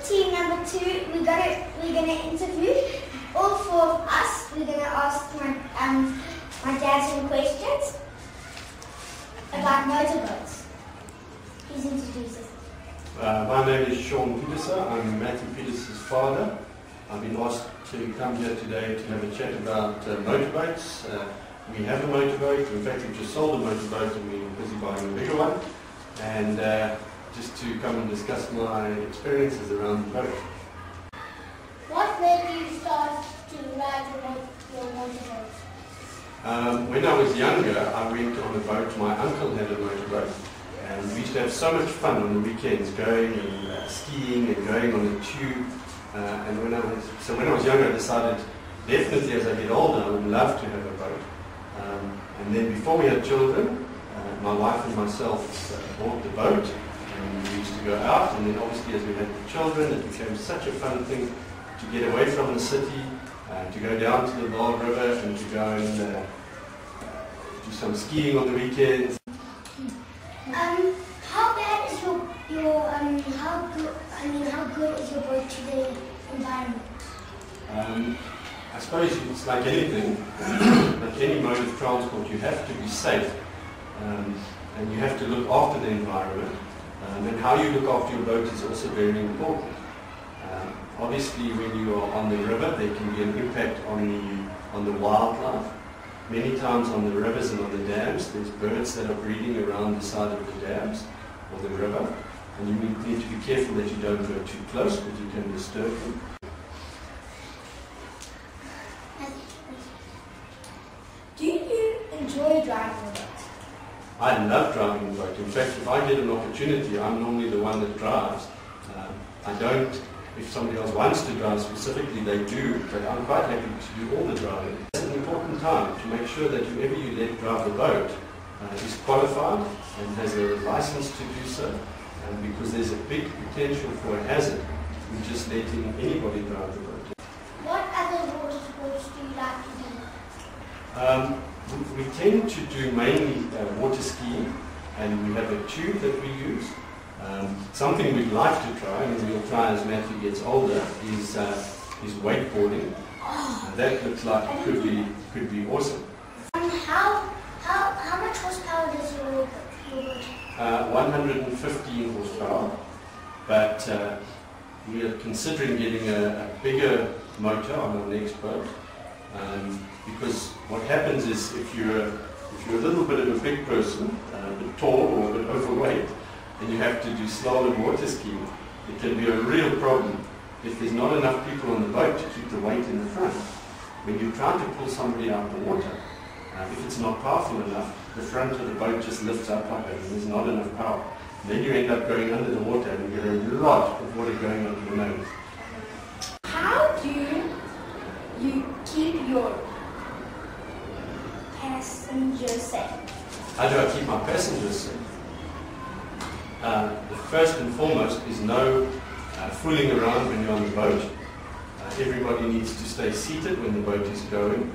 team number 2, we're gonna interview all 4 of us. We're gonna ask my dad some questions about motorboats. Please introduce us. My name is Sean Peterson. I'm Matthew Peterson's father. I've been asked to come here today to have a chat about motorboats. We have a motorboat. In fact, we just sold a motorboat and we're busy buying a bigger one. And just to come and discuss my experiences around the boat. What made you start to ride your motorboat? When I was younger, I went on a boat. My uncle had a motorboat. And we used to have so much fun on the weekends, going and skiing and going on a tube. And when I was younger, I decided definitely as I get older, I would love to have a boat. And then before we had children, my wife and myself bought the boat, and we used to go out. And then obviously as we had the children, it became such a fun thing to get away from the city, to go down to the Bowl River and to go and do some skiing on the weekends. How bad is how good is your boat to the environment? I suppose it's like anything, like any mode of transport, you have to be safe, and you have to look after the environment, and how you look after your boat is also very important. Obviously, when you are on the river, there can be an impact on the wildlife. Many times on the rivers and on the dams, there's birds that are breeding around the side of the dams or the river, and you need to be careful that you don't go too close because you can disturb them. Do you enjoy driving a boat? I love driving a boat. In fact, if I get an opportunity, I'm normally the one that drives. I don't, if somebody else wants to drive specifically, they do, but I'm quite happy to do all the driving. It's an important time to make sure that whoever you let drive the boat is qualified and has a license to do so, because there's a big potential for a hazard in just letting anybody drive the boat. What other water sports do you like to do? We tend to do mainly water skiing, and we have a tube that we use. Something we'd like to try, and we'll try as Matthew gets older, is wakeboarding. That looks like it could be awesome. How much horsepower does your boat have? 115 horsepower, but we are considering getting a bigger motor on our next boat. Because what happens is if you're a little bit of a big person, a bit tall or a bit overweight, and you have to do slalom water skiing, it can be a real problem if there's not enough people on the boat to keep the weight in the front. When you try to pull somebody out of the water, if it's not powerful enough, the front of the boat just lifts up like that and there's not enough power. And then you end up going under the water and you get a lot of water going onto your nose. How do you keep your passengers safe? How do I keep my passengers safe? The first and foremost is no fooling around when you're on the boat. Everybody needs to stay seated when the boat is going.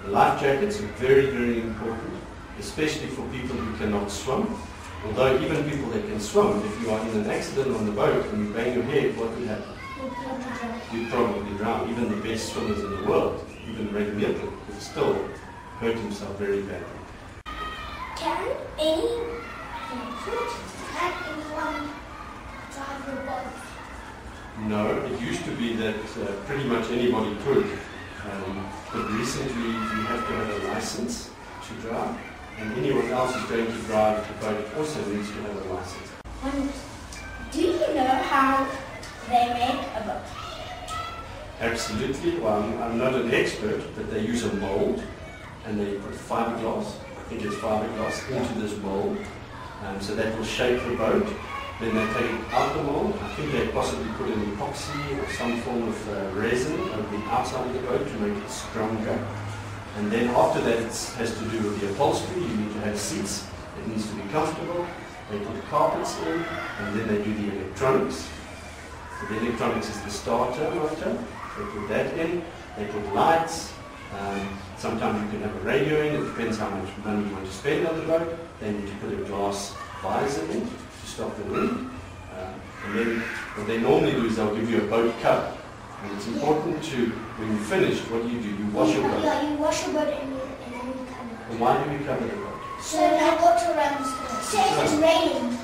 The life jackets are very, very important, especially for people who cannot swim. Although even people that can swim, if you are in an accident on the boat and you bang your head, what would happen? You'd probably drown. Even the best swimmers in the world, even Red Milton, would still hurt himself very badly. Can anyone drive your boat? No, it used to be that pretty much anybody could. But recently you have to have a license to drive, and anyone else who's going to drive the boat also needs to have a license. Do you know how they make a boat? Absolutely. Well, I'm not an expert, but they use a mold and they put fiberglass, I think it's fiberglass, into this mold, so that will shape the boat. Then they take it out the mold. I think they possibly put an epoxy or some form of resin over the outside of the boat to make it stronger. And then after that it has to do with the upholstery. You need to have seats. It needs to be comfortable. They put carpets in, and then they do the electronics. So the electronics is the starter motor. They put that in. They put lights. Sometimes you can have a radio in. It depends how much money you want to spend on the boat. Then you put a glass visor in to stop the wind. And then what they normally do is they'll give you a boat cover. And it's important to, when you finish, what do? You wash your boat. Yeah, you wash your boat and then you cover it. And why do we cover the boat? So that water runs. So if it's raining,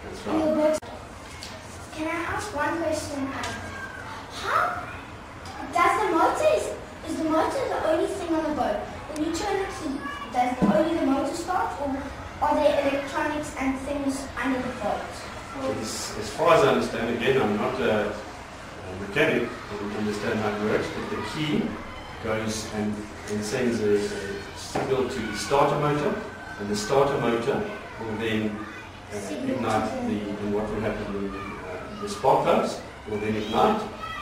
That's your right. boat. Can I ask one question? How does the motor, is the motor the only thing on the boat? When you turn the key, does only the motor start, or are there electronics and things under the boat? As far as I understand, again, I'm not a mechanic, I don't understand how it works, but the key goes and sends a signal to the starter motor, and the starter motor will then ignite and what will happen in the spark plugs will then ignite,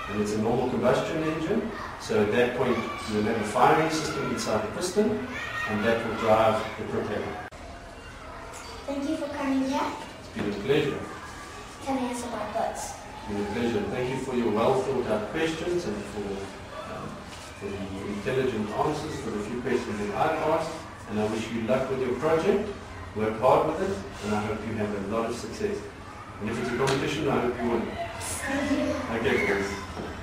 and it's a normal combustion engine. So at that point, you'll have a firing system inside the piston, and that will drive the propeller. Thank you for coming here, It's been a pleasure. telling us about boats. It's been a pleasure. Thank you for your well thought out questions and for the intelligent answers for the few questions that I've asked. And I wish you luck with your project. Work hard with it, and I hope you have a lot of success. And if it's a competition, I hope you win. Thank you. Okay, guys.